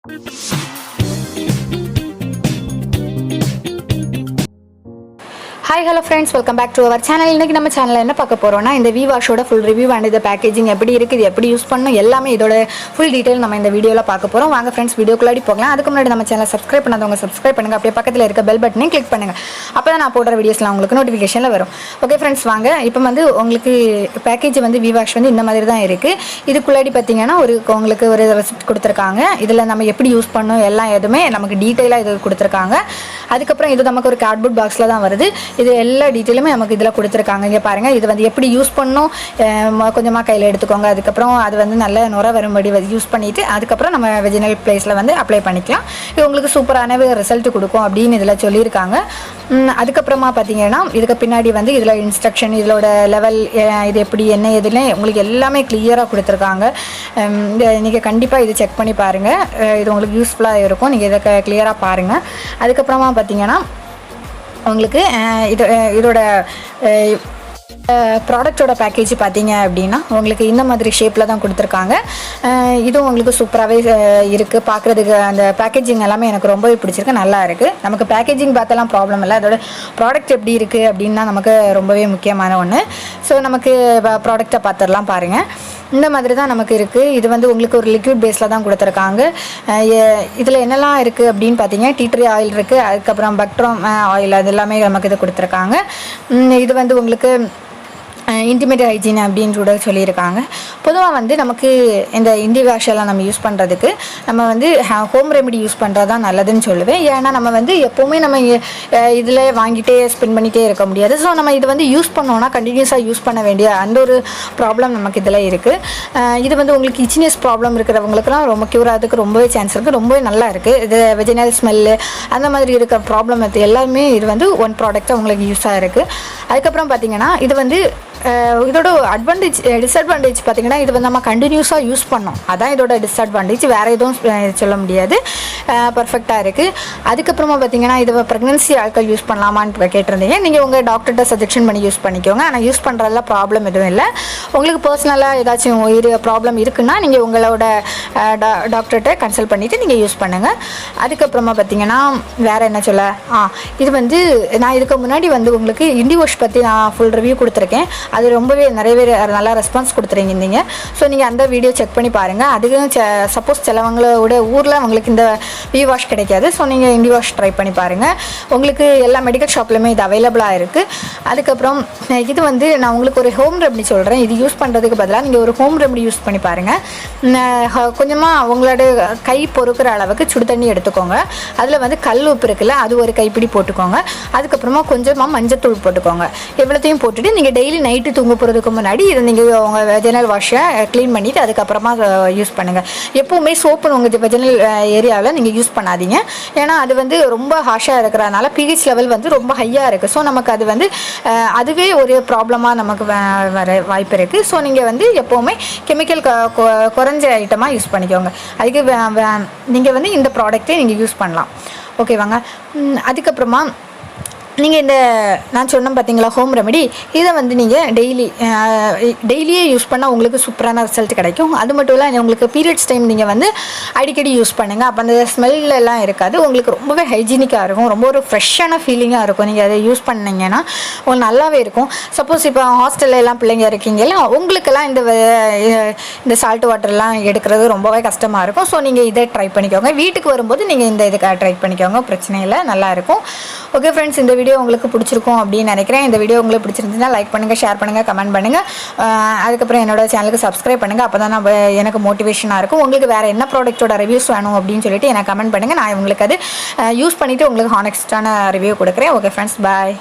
Hi hello friends, welcome back to our channel. இன்னைக்கு நம்ம சேனல்ல என்ன பார்க்க போறோம்னா இந்த V-Washோட full review and the packaging எப்படி இருக்கு, இது எப்படி யூஸ் பண்ணனும் எல்லாமே இதோட full detail நம்ம இந்த வீடியோல பார்க்க போறோம். வாங்க friends வீடியோக்குள்ள போகலாம். அதுக்கு முன்னாடி நம்ம சேனலை subscribe பண்ணாதவங்க subscribe பண்ணுங்க. அப்படியே பக்கத்துல இருக்க bell button-ஐ click பண்ணுங்க. அப்பதான் நான் போடுற வீடியோஸ்லாம் உங்களுக்கு நோட்டிஃபிகேஷன்ல வரும். ஓகே friends வாங்க. இப்போ வந்து உங்களுக்கு பேக்கேஜ் வந்து V-Wash வந்து இந்த மாதிரி தான் இருக்கு. இதுக்குள்ளடி பாத்தீங்கன்னா உங்களுக்கு ஒரு ரெசிப்ட் கொடுத்திருக்காங்க. இதுல நம்ம எப்படி யூஸ் பண்ணனும் எல்லாம் எதுமே நமக்கு டீடைலா இது கொடுத்திருக்காங்க. அதுக்கு அப்புறம் இது நமக்கு ஒரு கார்ட்போர்ட் பாக்ஸ்ல தான் வருது. இது எல்லா டீடைலுமே நமக்கு இதல கொடுத்திருக்காங்க. இங்க பாருங்க, இது வந்து எப்படி யூஸ் பண்ணனும் கொஞ்சமா கையில எடுத்துக்கோங்க. அதுக்கு அப்புறம் அது வந்து நல்ல நுர வரும்படி யூஸ் பண்ணிட்டு அதுக்கு அப்புறம் நம்ம வெஜினல் பிளேஸ்ல வந்து அப்ளை பண்ணிக்கலாம். இது உங்களுக்கு சூப்பரான ரிசல்ட் கொடுக்கும் அப்படினு இதல சொல்லிருக்காங்க. அதுக்கு அப்புறமா பாத்தீங்கன்னா இதுக்கு பின்னாடி வந்து இதல இன்ஸ்ட்ரக்ஷன், இதோட லெவல், இது எப்படி என்ன எதுல உங்களுக்கு எல்லாமே கிளியரா கொடுத்திருக்காங்க. நீங்க கண்டிப்பா இது செக் பண்ணி பாருங்க. இது உங்களுக்கு யூஸ்ஃபுல்லா இருக்கும். நீங்க இத கிளியரா பாருங்க. அதுக்கு அப்புறமா பாத்தீங்கன்னா உங்களுக்கு இதோட ப்ராடக்ட்டோட பேக்கேஜ் பார்த்தீங்க அப்படின்னா உங்களுக்கு இந்த மாதிரி ஷேப்பில் தான் கொடுத்துருக்காங்க. இதுவும் உங்களுக்கு சூப்பராகவே இருக்குது பார்க்குறதுக்கு. அந்த பேக்கேஜிங் எல்லாமே எனக்கு ரொம்பவே பிடிச்சிருக்கு, நல்லா இருக்குது. நமக்கு பேக்கேஜிங் பார்த்தலாம் ப்ராப்ளம் இல்லை, அதோட ப்ராடக்ட் எப்படி இருக்குது அப்படின்னா நமக்கு ரொம்பவே முக்கியமான ஒன்று. ஸோ நமக்கு ப்ராடக்டை பார்த்துடலாம் பாருங்கள். இந்த மாதிரி தான் நமக்கு இருக்குது. இது வந்து உங்களுக்கு ஒரு லிக்விட் பேஸில் தான் கொடுத்துருக்காங்க. இதில் என்னெல்லாம் இருக்குது அப்படின்னு பார்த்தீங்கன்னா டீ ட்ரீ ஆயில் இருக்குது, அதுக்கப்புறம் பக்ட்ரோம் ஆயில், அது எல்லாமே நமக்கு இது கொடுத்துருக்காங்க. இது வந்து உங்களுக்கு இன்டிமேட் ஹைஜீன் அப்படின்னு கூட சொல்லியிருக்காங்க. பொதுவாக வந்து நமக்கு இந்த இன்டிவாஷ் எல்லாம் நம்ம யூஸ் பண்ணுறதுக்கு நம்ம வந்து ஹோம் ரெமெடி யூஸ் பண்ணுறது தான் நல்லதுன்னு சொல்லுவேன். ஏன்னா நம்ம வந்து எப்போவுமே நம்ம இதில் வாங்கிட்டே ஸ்பெண்ட் பண்ணிகிட்டே இருக்க முடியாது. ஸோ நம்ம இது வந்து யூஸ் பண்ணோன்னா கண்டினியூஸாக யூஸ் பண்ண வேண்டிய அந்த ஒரு ப்ராப்ளம் நமக்கு இதில் இருக்குது. இது வந்து உங்களுக்கு இச்சினஸ் ப்ராப்ளம் இருக்கிறவங்களுக்குலாம் ரொம்ப க்யூர் ஆகிறதுக்கு ரொம்பவே சான்ஸ் இருக்குது. ரொம்பவே நல்லா இருக்குது. இது வெஜினல் ஸ்மெல்லு அந்த மாதிரி இருக்கிற ப்ராப்ளம் எல்லாமே இது வந்து ஒன் ப்ராடக்டாக உங்களுக்கு யூஸாக இருக்குது. அதுக்கப்புறம் பார்த்திங்கன்னா இது வந்து இதோட டிஸ்அட்வான்டேஜ் பார்த்தீங்கன்னா இது வந்து நம்ம கண்டினியூஸாக யூஸ் பண்ணோம், அதான் இதோட டிஸ்அட்வான்டேஜ். வேறு எதுவும் சொல்ல முடியாது, பர்ஃபெக்டாக இருக்குது. அதுக்கப்புறமா பார்த்தீங்கன்னா இது ப்ரெக்னன்சி ஆட்கள் யூஸ் பண்ணலாமான்னு கேட்டிருந்தீங்க. நீங்கள் உங்கள் டாக்டர்கிட்ட சஜெக்ஷன் பண்ணி யூஸ் பண்ணிக்கோங்க. ஆனால் யூஸ் பண்ணுறதுல ப்ராப்ளம் எதுவும் இல்லை. உங்களுக்கு பர்சனலாக ஏதாச்சும் ப்ராப்ளம் இருக்குன்னா நீங்கள் உங்களோட டாக்டர்கிட்ட கன்சல்ட் பண்ணிவிட்டு நீங்கள் யூஸ் பண்ணுங்கள். அதுக்கப்புறமா பார்த்தீங்கன்னா வேறு என்ன சொல்ல, இது வந்து நான் இதுக்கு முன்னாடி வந்து உங்களுக்கு இன்டிவாஷ் பற்றி நான் ஃபுல் ரிவ்யூ கொடுத்துருக்கேன். அது ரொம்பவே நிறைய பேர் நல்லா ரெஸ்பான்ஸ் கொடுத்துருங்க. ஸோ நீங்கள் அந்த வீடியோ செக் பண்ணி பாருங்கள். அதுக்கும் சப்போஸ் சிலவங்களோட ஊரில் உங்களுக்கு இந்த V-Wash கிடைக்காது. ஸோ நீங்கள் இன்டிவாஷ் ட்ரை பண்ணி பாருங்கள். உங்களுக்கு எல்லா மெடிக்கல் ஷாப்லையுமே இது அவைலபிளாக இருக்குது. அதுக்கப்புறம் இது வந்து நான் உங்களுக்கு ஒரு ஹோம் ரெமெடி சொல்கிறேன். இது யூஸ் பண்ணுறதுக்கு பதிலாக நீங்கள் ஒரு ஹோம் ரெமெடி யூஸ் பண்ணி பாருங்கள். கொஞ்சமாக உங்களோட கை பொறுக்கிற அளவுக்கு சுடு தண்ணி எடுத்துக்கோங்க. அதில் வந்து கல் உப்பு இருக்குல்ல, அது ஒரு கைப்பிடி போட்டுக்கோங்க. அதுக்கப்புறமா கொஞ்சமாக மஞ்சத்தூள் போட்டுக்கோங்க. எவ்வளோத்தையும் போட்டுட்டு நீங்கள் டெய்லி நைட்டு தூங்க போகிறதுக்கு முன்னாடி இதை நீங்கள் உங்கள் வெஜினல் வாஷை க்ளீன் பண்ணிவிட்டு அதுக்கப்புறமா யூஸ் பண்ணுங்கள். எப்போவுமே சோப்பு உங்கள் வெஜினல் ஏரியாவில் நீங்கள் யூஸ் பண்ணாதீங்க. ஏன்னா அது வந்து ரொம்ப ஹாஷாக இருக்கிறதுனால pH லெவல் வந்து ரொம்ப ஹையாக இருக்குது. ஸோ நமக்கு அது வந்து அதுவே ஒரு ப்ராப்ளமாக நமக்கு வர வாய்ப்பு இருக்குது. ஸோ நீங்கள் வந்து எப்போவுமே கெமிக்கல் குறைஞ்ச ஐட்டமாக யூஸ் பண்ணிக்கோங்க. அதுக்கு நீங்கள் வந்து இந்த ப்ராடக்ட்டை நீங்கள் யூஸ் பண்ணலாம். ஓகேவாங்க. அதுக்கப்புறமா நீங்கள் இந்த நான் சொன்னேன் பார்த்தீங்களா ஹோம் ரெமெடி, இதை வந்து நீங்கள் டெய்லியே யூஸ் பண்ணால் உங்களுக்கு சூப்பரான ரிசல்ட் கிடைக்கும். அது மட்டும் இல்லை உங்களுக்கு பீரியட்ஸ் டைம் நீங்கள் வந்து அடிக்கடி யூஸ் பண்ணுங்கள். அப்போ அந்த ஸ்மெல்லாம் இருக்காது, உங்களுக்கு ரொம்பவே ஹைஜீனிக்காக இருக்கும், ரொம்ப ஒரு ஃப்ரெஷ்ஷான ஃபீலிங்காக இருக்கும். நீங்கள் அதை யூஸ் பண்ணிங்கன்னா உங்களுக்கு நல்லாவே இருக்கும். சப்போஸ் இப்போ ஹாஸ்டல்ல எல்லாம் பிள்ளைங்க இருக்கீங்களா, உங்களுக்கெல்லாம் இந்த சால்ட் வாட்டர்லாம் எடுக்கிறது ரொம்பவே கஷ்டமாக இருக்கும். ஸோ நீங்கள் இதை ட்ரை பண்ணிக்கோங்க. வீட்டுக்கு வரும்போது நீங்கள் இந்த இதுக்கு ட்ரை பண்ணிக்கோங்க, பிரச்சனை இல்லை, நல்லாயிருக்கும். ஓகே ஃப்ரெண்ட்ஸ், இந்த வீடியோ உங்களுக்கு பிடிச்சிருக்கும் அப்படின்னு நினைக்கிறேன். இந்த வீடியோ உங்களுக்கு பிடிச்சிருந்துச்சுன்னா லைக் பண்ணுங்கள், ஷேர் பண்ணுங்கள், கமெண்ட் பண்ணுங்கள். அதுக்கப்புறம் என்னோட சேனலுக்கு சப்ஸ்கிரைப் பண்ணுங்கள். அப்போ தான் எனக்கு மோட்டிவேஷனாக இருக்கும். உங்களுக்கு வேறு என்ன ப்ராடக்ட்டோட ரிவ்யூஸ் வேணும் அப்படின்னு சொல்லிட்டு எனக்கு கமெண்ட் பண்ணுங்கள். நான் உங்களுக்கு அது யூஸ் பண்ணிவிட்டு உங்களுக்கு ஹானஸ்டான ரிவ்யூ கொடுக்குறேன். ஓகே ஃப்ரெண்ட்ஸ், பாய்.